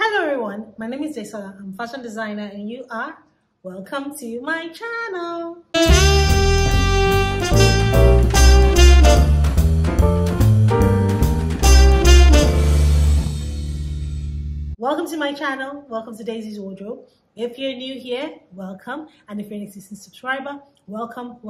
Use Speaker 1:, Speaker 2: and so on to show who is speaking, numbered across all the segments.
Speaker 1: Hello everyone, my name is Desola. I'm a fashion designer and you are welcome to my channel. Welcome to my channel. Welcome to Daisy's Wardrobe. If you're new here, welcome. And if you're an existing subscriber, welcome.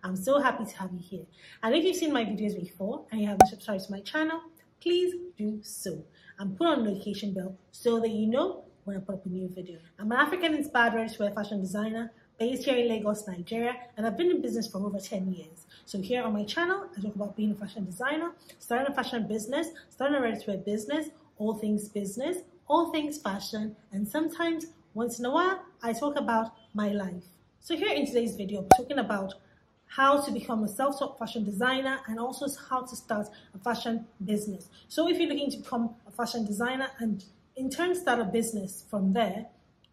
Speaker 1: I'm so happy to have you here. And if you've seen my videos before and you haven't subscribed to my channel, please do so. And put on the notification bell so that you know when I put up a new video. I'm an African-inspired ready-to-wear fashion designer based here in Lagos, Nigeria, and I've been in business for over 10 years. So here on my channel, I talk about being a fashion designer, starting a fashion business, starting a ready-to-wear business, all things business, all things fashion, and sometimes, once in a while, I talk about my life. So here in today's video, I'm talking about how to become a self-taught fashion designer and also how to start a fashion business. So if you're looking to become a fashion designer and in turn start a business from there,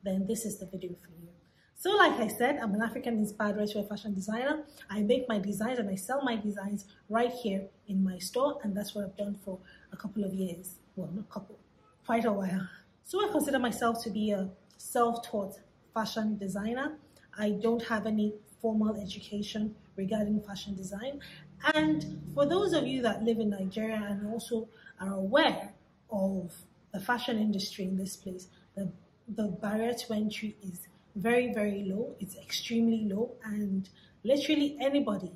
Speaker 1: then this is the video for you. So like I said, I'm an African-inspired ready-to-wear fashion designer. I make my designs and I sell my designs right here in my store, and that's what I've done for a couple of years. Well, not a couple, quite a while. So I consider myself to be a self-taught fashion designer. I don't have any formal education regarding fashion design. And for those of you that live in Nigeria and also are aware of the fashion industry in this place, the barrier to entry is very, very low. It's extremely low, and literally anybody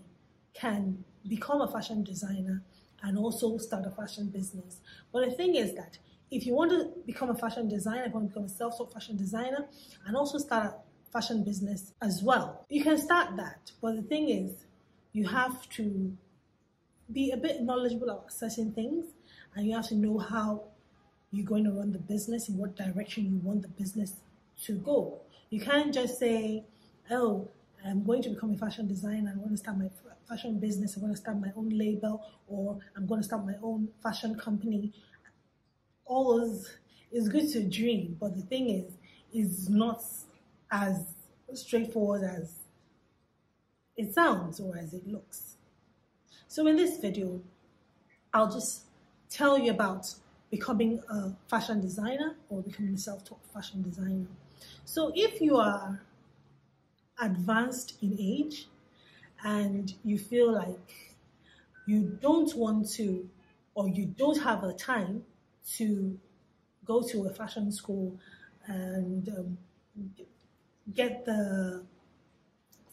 Speaker 1: can become a fashion designer and also start a fashion business. But the thing is that if you want to become a fashion designer, you want to become a self-taught fashion designer and also start a fashion business as well, you can start that. But the thing is, you have to be a bit knowledgeable about certain things, and you have to know how you're going to run the business, in what direction you want the business to go. You can't just say, oh, I'm going to become a fashion designer, I want to start my fashion business, I want to start my own label, or I'm going to start my own fashion company. All those is good to dream, but the thing is not as straightforward as it sounds or as it looks. So in this video, I'll just tell you about becoming a fashion designer or becoming a self-taught fashion designer. So if you are advanced in age and you feel like you don't want to, or you don't have the time to go to a fashion school and get the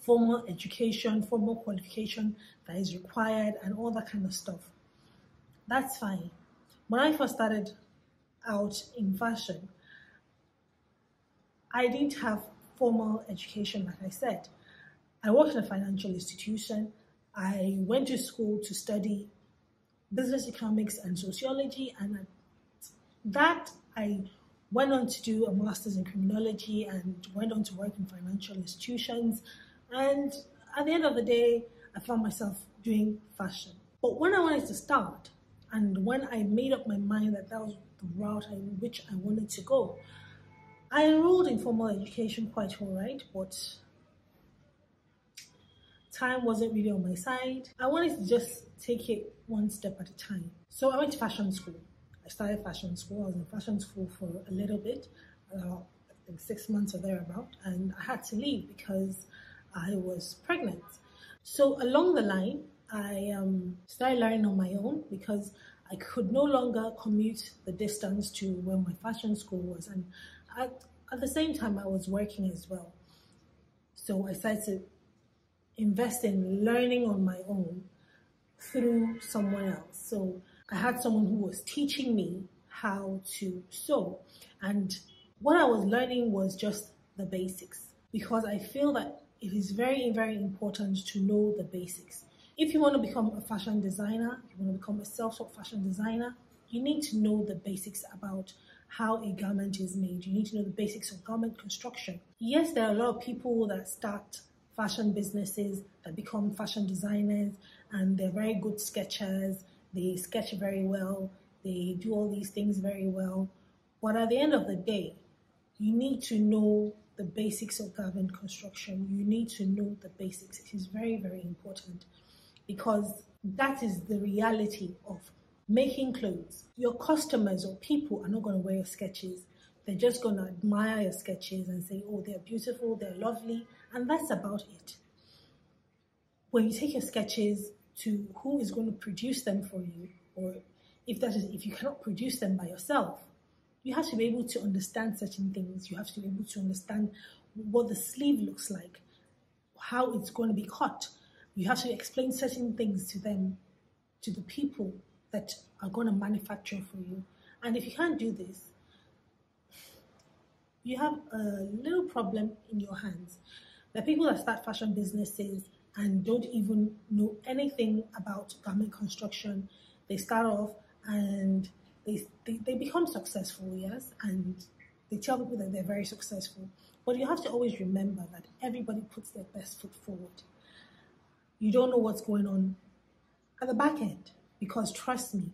Speaker 1: formal education, formal qualification that is required and all that kind of stuff, that's fine. When I first started out in fashion, I didn't have formal education, like I said. I worked in a financial institution. I went to school to study business economics and sociology, and that I went on to do a master's in criminology and went on to work in financial institutions. And at the end of the day, I found myself doing fashion. But when I wanted to start, and when I made up my mind that that was the route in which I wanted to go, I enrolled in formal education quite all right, but time wasn't really on my side. I wanted to just take it one step at a time. So I went to fashion school. I started fashion school. I was in fashion school for a little bit, I think 6 months or thereabout, and I had to leave because I was pregnant. So along the line, I started learning on my own because I could no longer commute the distance to where my fashion school was, and at the same time I was working as well. So I started to invest in learning on my own through someone else. So I had someone who was teaching me how to sew, and what I was learning was just the basics, because I feel that it is very, very important to know the basics. If you want to become a fashion designer, if you want to become a self-taught fashion designer, you need to know the basics about how a garment is made. You need to know the basics of garment construction. Yes, there are a lot of people that start fashion businesses that become fashion designers, and they're very good sketchers. They sketch very well. They do all these things very well. But at the end of the day, you need to know the basics of garment construction. You need to know the basics. It is very, very important, because that is the reality of making clothes. Your customers or people are not going to wear your sketches. They're just going to admire your sketches and say, oh, they're beautiful, they're lovely, and that's about it. When you take your sketches to who is going to produce them for you, or if you cannot produce them by yourself, you have to be able to understand certain things. You have to be able to understand what the sleeve looks like, how it's going to be cut. You have to explain certain things to them, to the people that are going to manufacture for you. And if you can't do this, you have a little problem in your hands. There are people that start fashion businesses and don't even know anything about garment construction. They start off and they become successful, yes, and they tell people that they're very successful. But you have to always remember that everybody puts their best foot forward. You don't know what's going on at the back end, because trust me,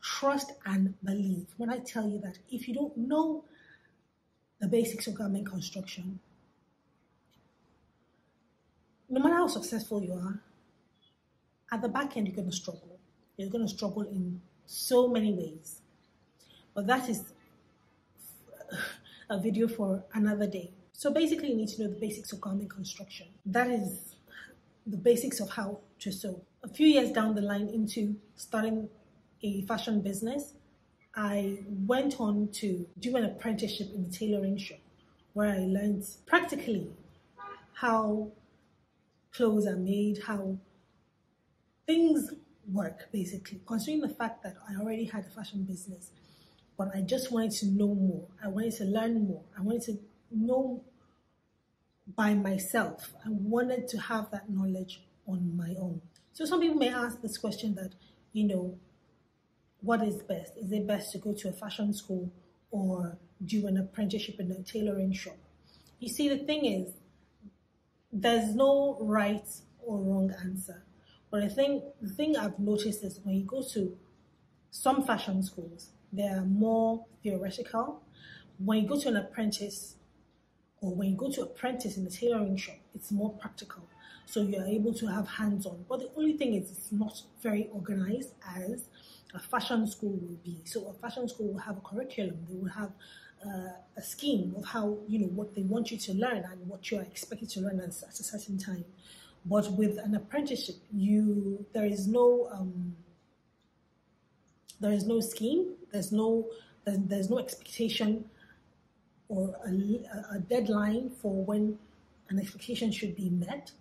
Speaker 1: trust and believe when I tell you that if you don't know the basics of garment construction, no matter how successful you are, at the back end you're going to struggle. You're going to struggle in so many ways. But that is a video for another day. So basically you need to know the basics of garment construction. That is the basics of how to sew. A few years down the line into starting a fashion business, I went on to do an apprenticeship in a tailoring shop where I learned practically how clothes are made, how things work, basically. Considering the fact that I already had a fashion business, but I just wanted to know more. I wanted to learn more. I wanted to know by myself. I wanted to have that knowledge on my own. So some people may ask this question that, what is best? Is it best to go to a fashion school or do an apprenticeship in a tailoring shop? You see, the thing is, there's no right or wrong answer. But the thing I've noticed is when you go to some fashion schools, they are more theoretical. When you go to an apprentice, or when you go to apprentice in the tailoring shop, it's more practical. So you're able to have hands-on. But the only thing is it's not very organized as a fashion school will be. So a fashion school will have a curriculum. They will have a scheme of how, what they want you to learn and what you are expected to learn at a certain time. But with an apprenticeship, there is no scheme. There's no expectation or a deadline for when an expectation should be met.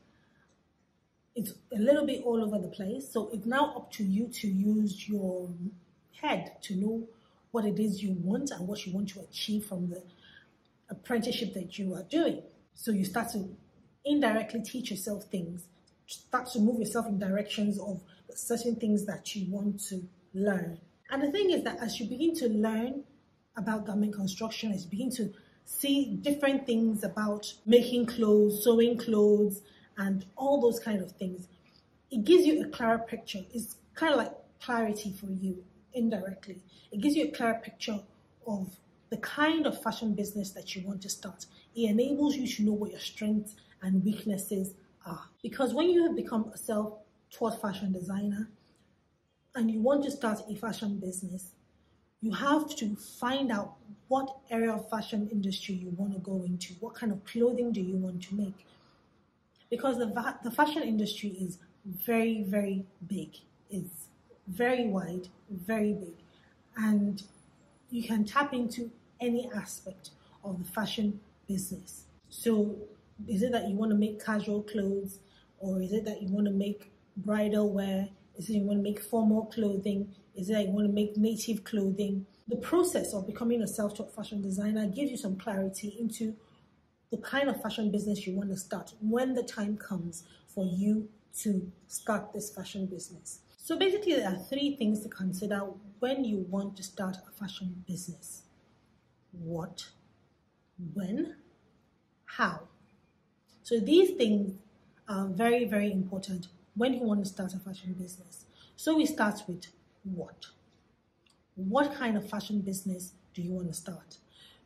Speaker 1: It's a little bit all over the place. So it's now up to you to use your head to know what it is you want and what you want to achieve from the apprenticeship that you are doing. So you start to indirectly teach yourself things, start to move yourself in directions of certain things that you want to learn. And the thing is that as you begin to learn about garment construction, as you begin to see different things about making clothes, sewing clothes, and all those kind of things, it gives you a clearer picture. It's kind of like clarity for you indirectly. It gives you a clearer picture of the kind of fashion business that you want to start. It enables you to know what your strengths and weaknesses are. Because when you have become a self-taught fashion designer and you want to start a fashion business, you have to find out what area of fashion industry you want to go into. What kind of clothing do you want to make? Because the fashion industry is very, very big. It's very wide, very big. And you can tap into any aspect of the fashion business. So is it that you want to make casual clothes? Or is it that you want to make bridal wear? Is it you want to make formal clothing? Is it that you want to make native clothing? The process of becoming a self-taught fashion designer gives you some clarity into the kind of fashion business you want to start when the time comes for you to start this fashion business. So basically there are three things to consider when you want to start a fashion business. What, when, how. So these things are very, very important when you want to start a fashion business. So we start with what. What kind of fashion business do you want to start?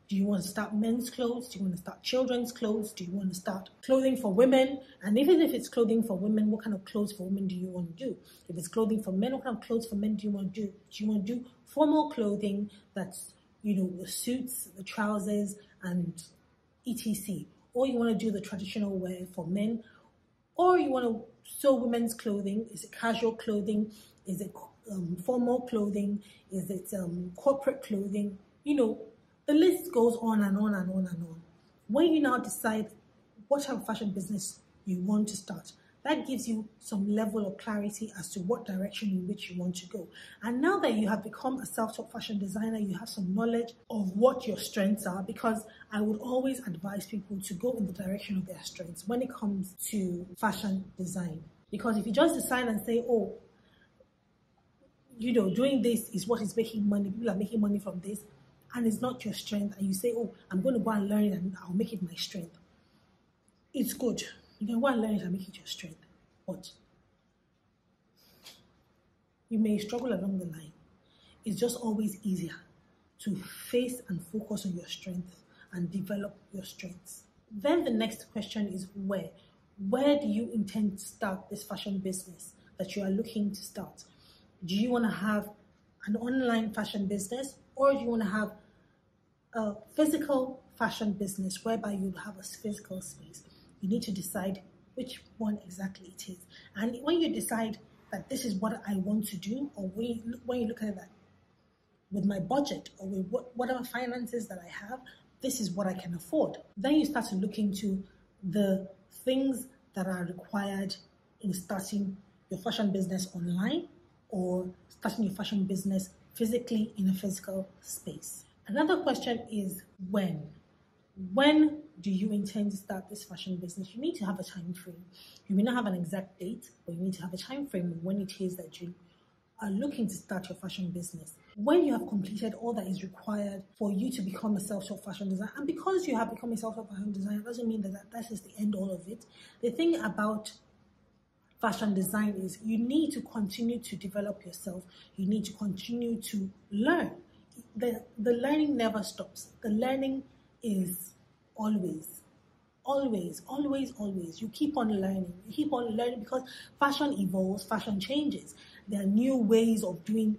Speaker 1: Do you want to start men's clothes? Do you want to start children's clothes? Do you want to start clothing for women? And even if it's clothing for women, what kind of clothes for women do you want to do? If it's clothing for men, what kind of clothes for men do you want to do? Do you want to do formal clothing that's, the suits, the trousers, and etc.? Or you want to do the traditional wear for men? Or you want to sew women's clothing? Is it casual clothing? Is it formal clothing? Is it corporate clothing? The list goes on and on and on and on. When you now decide what type of fashion business you want to start, that gives you some level of clarity as to what direction in which you want to go. And now that you have become a self-taught fashion designer, you have some knowledge of what your strengths are, because I would always advise people to go in the direction of their strengths when it comes to fashion design. Because if you just decide and say, doing this is what is making money, people are making money from this, and it's not your strength, and you say, I'm going to go and learn it and I'll make it my strength. It's good. You can go and learn it and make it your strength. But you may struggle along the line. It's just always easier to face and focus on your strengths and develop your strengths. Then the next question is where? Where do you intend to start this fashion business that you are looking to start? Do you want to have an online fashion business, or do you want to have a physical fashion business whereby you have a physical space? You need to decide which one exactly it is. And when you decide that this is what I want to do, or when you look at that with my budget or with whatever finances that I have, this is what I can afford. Then you start to look into the things that are required in starting your fashion business online or starting your fashion business physically in a physical space. Another question is when. When do you intend to start this fashion business? You need to have a time frame. You may not have an exact date, but you need to have a time frame of when it is that you are looking to start your fashion business. When you have completed all that is required for you to become a self-taught fashion designer, and because you have become a self-taught fashion designer, doesn't mean that is the end all of it. The thing about fashion design is you need to continue to develop yourself. You need to continue to learn. The learning never stops. The learning is always. You keep on learning. You keep on learning because fashion evolves, fashion changes. There are new ways of doing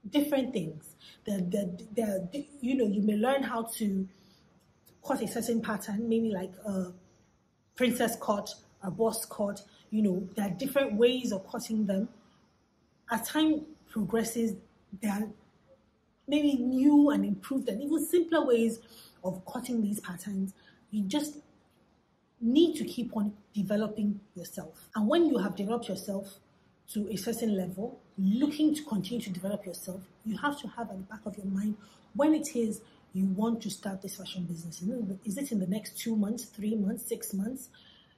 Speaker 1: different things. You may learn how to cut a certain pattern, maybe like a princess cut, a boss cut. There are different ways of cutting them. As time progresses, there are maybe new and improved and even simpler ways of cutting these patterns. You just need to keep on developing yourself. And when you have developed yourself to a certain level, looking to continue to develop yourself, you have to have at the back of your mind when it is you want to start this fashion business. Is it in the next 2 months, 3 months, 6 months?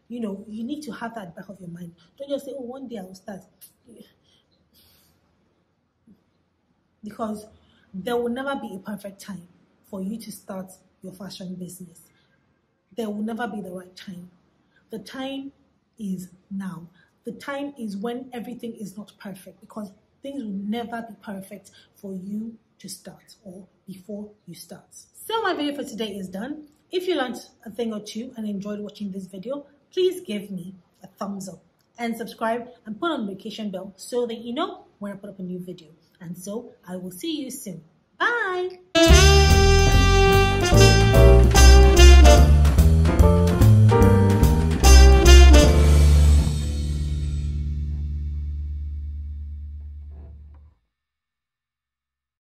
Speaker 1: You need to have that at the back of your mind. Don't just say, one day I will start. Because there will never be a perfect time for you to start your fashion business. There will never be the right time. The time is now. The time is when everything is not perfect, because things will never be perfect for you to start or before you start. So my video for today is done. If you learned a thing or two and enjoyed watching this video, please give me a thumbs up and subscribe and put on the notification bell so that you know when I put up a new video. And so I will see you soon. Bye.